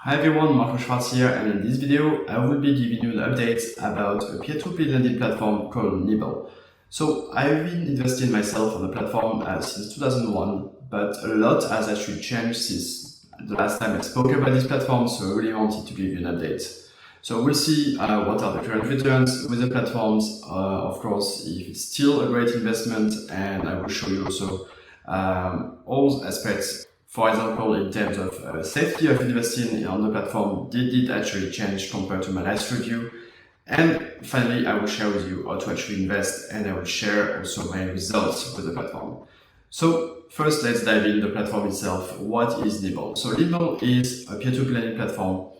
Hi everyone, Marco Schwartz here, and in this video I will be giving you an update about a peer-to-peer lending platform called Nibble. So I've been investing myself on the platform since 2001, but a lot has actually changed since the last time I spoke about this platform, so I really wanted to give you an update. So we'll see what are the current returns with the platforms, of course, if it's still a great investment, and I will show you also all aspects. For example, in terms of safety of investing on the platform, did it actually change compared to my last review? And finally, I will share with you how to actually invest, and I will share also my results with the platform. So first, let's dive in the platform itself. What is Nibble? So Nibble is a peer-to-peer lending platform.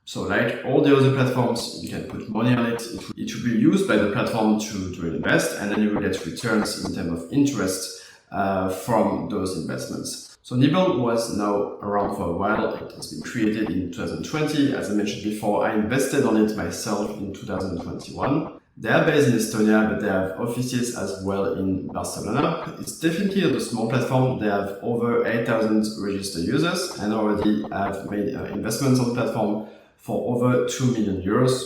So like all the other platforms, you can put money on it. It should be used by the platform to invest, and then you will get returns in terms of interest from those investments. So Nibble was now around for a while. It has been created in 2020. As I mentioned before, I invested on it myself in 2021. They are based in Estonia, but they have offices as well in Barcelona. It's definitely a small platform. They have over 8,000 registered users and already have made investments on the platform for over 2 million euros.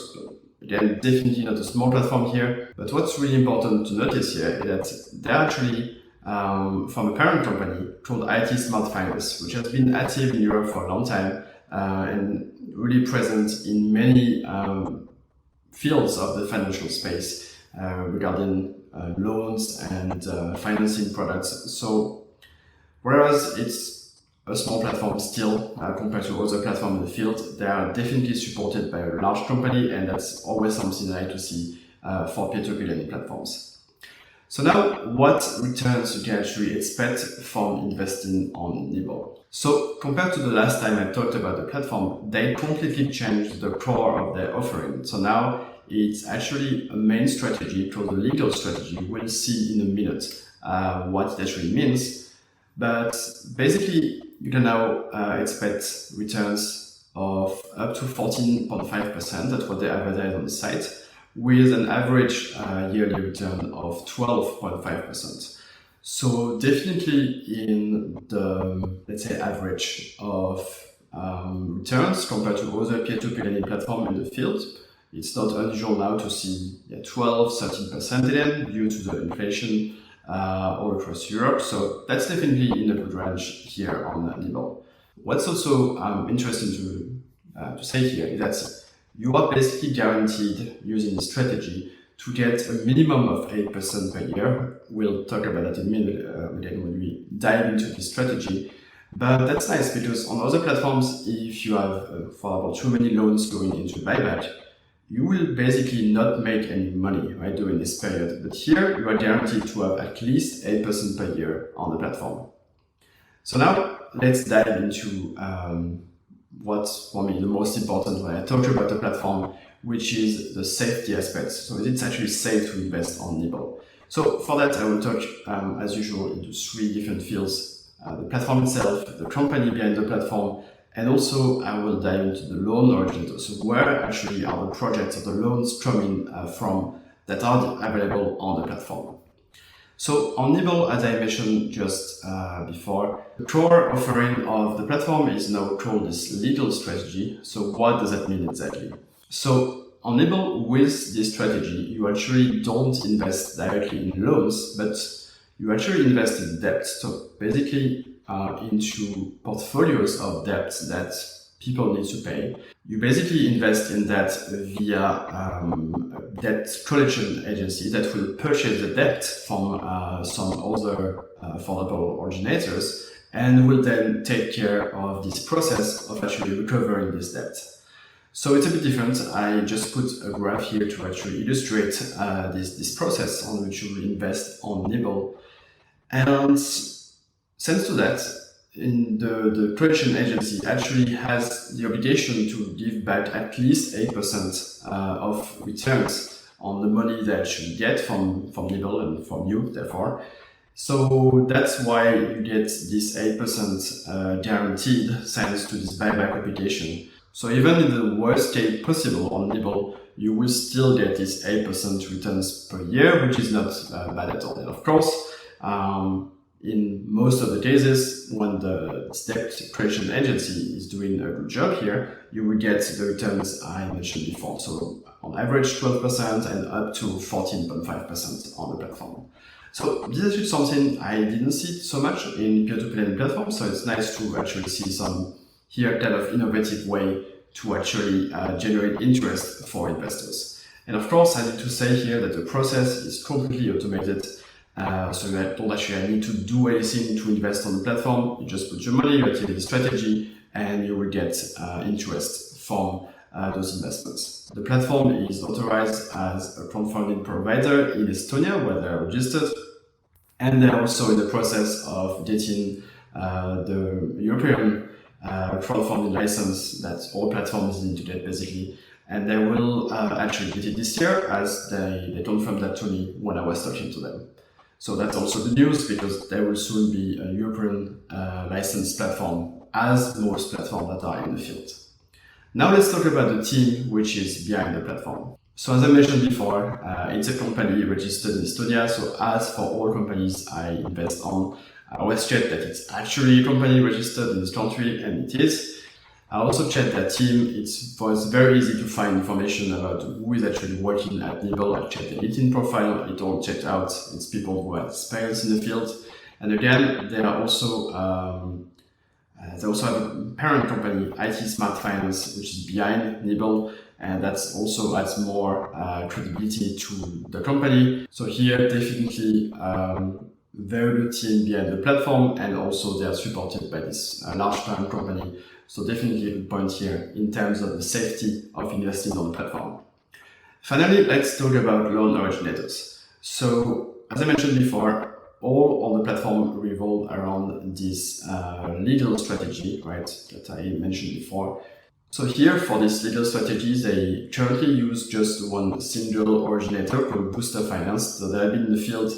Again, definitely not a small platform here. But what's really important to notice here is that they're actually from a parent company called IT Smart Finance, which has been active in Europe for a long time and really present in many fields of the financial space regarding loans and financing products. So whereas it's a small platform still compared to other platforms in the field, they are definitely supported by a large company, and that's always something I like to see for peer-to-peer lending platforms. So now, what returns you can actually expect from investing on Nibble? So compared to the last time I talked about the platform, they completely changed the core of their offering. So now it's actually a main strategy called the legal strategy. We'll see in a minute what it actually means. But basically, you can now expect returns of up to 14.5%. That's what they advertise on the site, with an average yearly return of 12.5%. So definitely in the, let's say, average of returns compared to other peer-to-peer lending platforms in the field. It's not unusual now to see 12-13% again due to the inflation all across Europe. So that's definitely in a good range here on Nibble. What's also interesting to say here is that you are basically guaranteed using this strategy to get a minimum of 8% per year. We'll talk about that in a minute again when we dive into this strategy. But that's nice because on other platforms, if you have, for example, too many loans going into buyback, you will basically not make any money right during this period. But here, you are guaranteed to have at least 8% per year on the platform. So now, let's dive into what's for me the most important when I talk about the platform, which is the safety aspects. So it's actually safe to invest on Nibble. So for that, I will talk as usual into 3 different fields: the platform itself, the company behind the platform, and also I will dive into the loan originators. So where actually are the projects or the loans coming from that are available on the platform. So on Nibble, as I mentioned just before, the core offering of the platform is now called this legal strategy. So what does that mean exactly? So on Nibble, with this strategy, you actually don't invest directly in loans, but you actually invest in debt. So basically into portfolios of debt that people need to pay. You basically invest in that via debt collection agency that will purchase the debt from some other affordable originators and will then take care of this process of actually recovering this debt. So it's a bit different. I just put a graph here to actually illustrate this process on which you will invest on Nibble. And thanks to that, in the collection agency actually has the obligation to give back at least 8% of returns on the money they actually get from Nibble and from you, therefore. So that's why you get this 8% guaranteed thanks to this buyback obligation. So even in the worst case possible on Nibble, you will still get this 8% returns per year, which is not bad at all. And of course, in most of the cases, when the debt collection agency is doing a good job here, you will get the returns I mentioned before. So on average 12% and up to 14.5% on the platform. So this is actually something I didn't see so much in peer-to-peer lending platforms, so it's nice to actually see some here kind of innovative way to actually generate interest for investors. And of course, I need to say here that the process is completely automated, so you don't actually need to do anything to invest on the platform. You just put your money, you activate the strategy, and you will get interest from those investments. The platform is authorized as a crowdfunding provider in Estonia, where they're registered, and they're also in the process of getting the European crowdfunding license that all platforms need to get, basically. And they will actually get it this year, as they confirmed that to me when I was talking to them. So that's also good news, because there will soon be a European licensed platform, as most platforms that are in the field. Now let's talk about the team which is behind the platform. So as I mentioned before, it's a company registered in Estonia. So as for all companies I invest on, I always check that it's actually a company registered in this country, and it is. I also checked that team. It was very easy to find information about who is actually working at Nibble. I checked the LinkedIn profile, it all checked out. It's people who have experience in the field. And again, they also have a parent company, IT Smart Finance, which is behind Nibble, and that's also adds more credibility to the company. So here, definitely very good team behind the platform, and also they are supported by this large parent company. So definitely a good point here in terms of the safety of investing on the platform. Finally, let's talk about loan originators. So as I mentioned before, all on the platform revolve around this legal strategy, right, that I mentioned before. So here, for this legal strategy, they currently use just one single originator called Booster Finance. So they have been in the field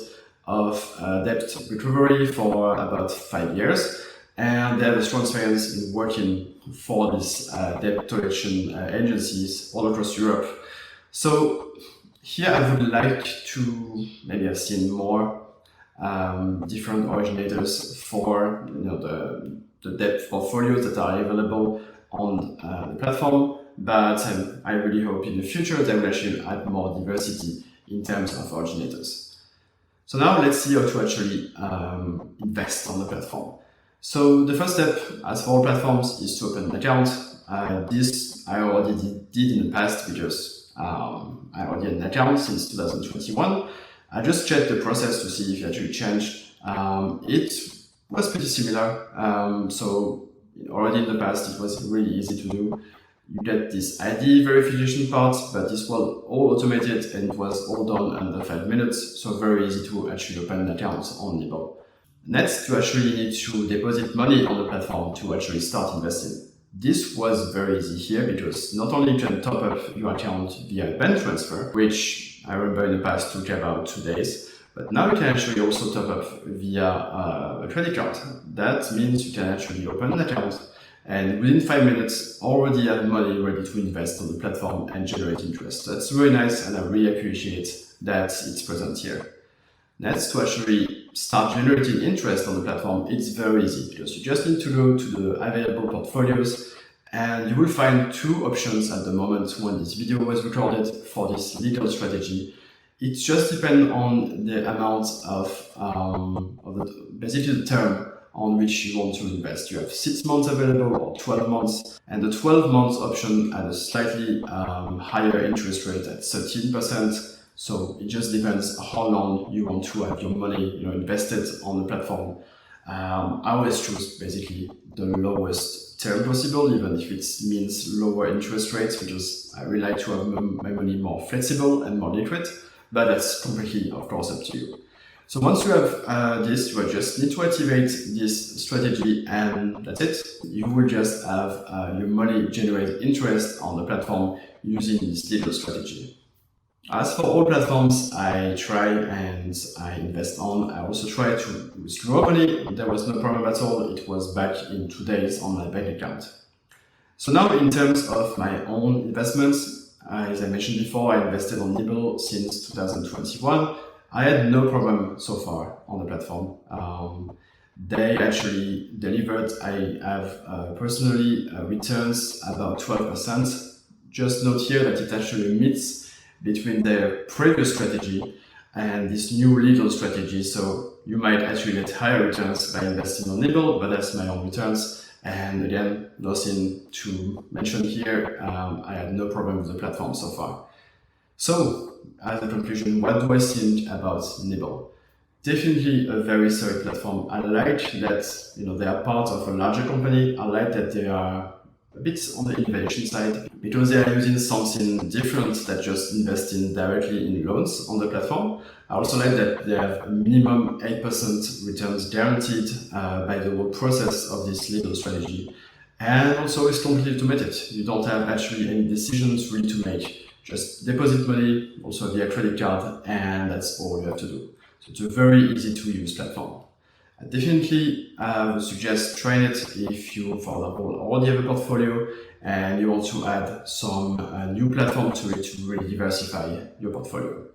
of debt recovery for about 5 years, and they have a strong experience in working for these debt collection agencies all across Europe. So here I would like to maybe have seen more different originators for the debt portfolios that are available on the platform, but I really hope in the future they will actually add more diversity in terms of originators. So now let's see how to actually invest on the platform. So the first step, as for all platforms, is to open an account. This I already did in the past, because I already had an account since 2021. I just checked the process to see if it actually changed. It was pretty similar. So already in the past, it was really easy to do. You get this ID verification part, but this was all automated and it was all done under 5 minutes. So very easy to actually open an account on Nibble. Next, you actually need to deposit money on the platform to actually start investing. This was very easy here, because not only you can top up your account via bank transfer, which I remember in the past took about 2 days, but now you can actually also top up via a credit card. That means you can actually open an account and within 5 minutes already have money ready to invest on the platform and generate interest. That's really nice, and I really appreciate that it's present here. Next, to actually start generating interest on the platform, it's very easy, because you just need to go to the available portfolios, and you will find 2 options at the moment when this video was recorded for this legal strategy. It just depends on the amount of basically the term on which you want to invest. You have 6 months available or 12 months, and the 12 months option had a slightly higher interest rate at 13%. So it just depends how long you want to have your money invested on the platform. I always choose basically the lowest term possible, even if it means lower interest rates, because I really like to have my money more flexible and more liquid, but that's completely, of course, up to you. So once you have this, you just need to activate this strategy, and that's it. You will just have your money generate interest on the platform using this legal strategy. As for all platforms I try and I invest on, I also try to withdraw money. There was no problem at all. It was back in 2 days on my bank account. So now, in terms of my own investments, as I mentioned before, I invested on Nibble since 2021. I had no problem so far on the platform. They actually delivered, I have personally returns about 12%. Just note here that it actually meets between their previous strategy and this new legal strategy. So you might actually get higher returns by investing on Nibble, but that's my own returns. And again, nothing to mention here. I had no problem with the platform so far. So, as a conclusion, what do I think about Nibble? Definitely a very solid platform. I like that they are part of a larger company. I like that they are a bit on the innovation side because they are using something different than just investing directly in loans on the platform. I also like that they have a minimum 8% returns guaranteed by the whole process of this legal strategy. And also it's completely automated. You don't have actually any decisions really to make. Just deposit money, also via credit card, and that's all you have to do. So it's a very easy to use platform. I definitely would suggest trying it if you, for example, already have a portfolio and you want to add some new platform to it to really diversify your portfolio.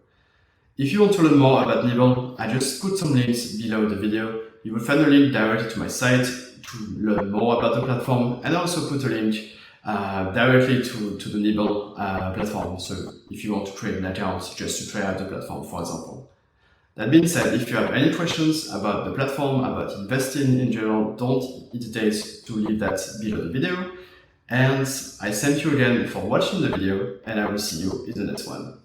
If you want to learn more about Nibble, I just put some links below the video. You will find a link directly to my site to learn more about the platform, and I also put a link directly to the Nibble platform. So if you want to create an account just to try out the platform, for example. That being said, if you have any questions about the platform, about investing in general, don't hesitate to leave that below the video. And I thank you again for watching the video, and I will see you in the next one.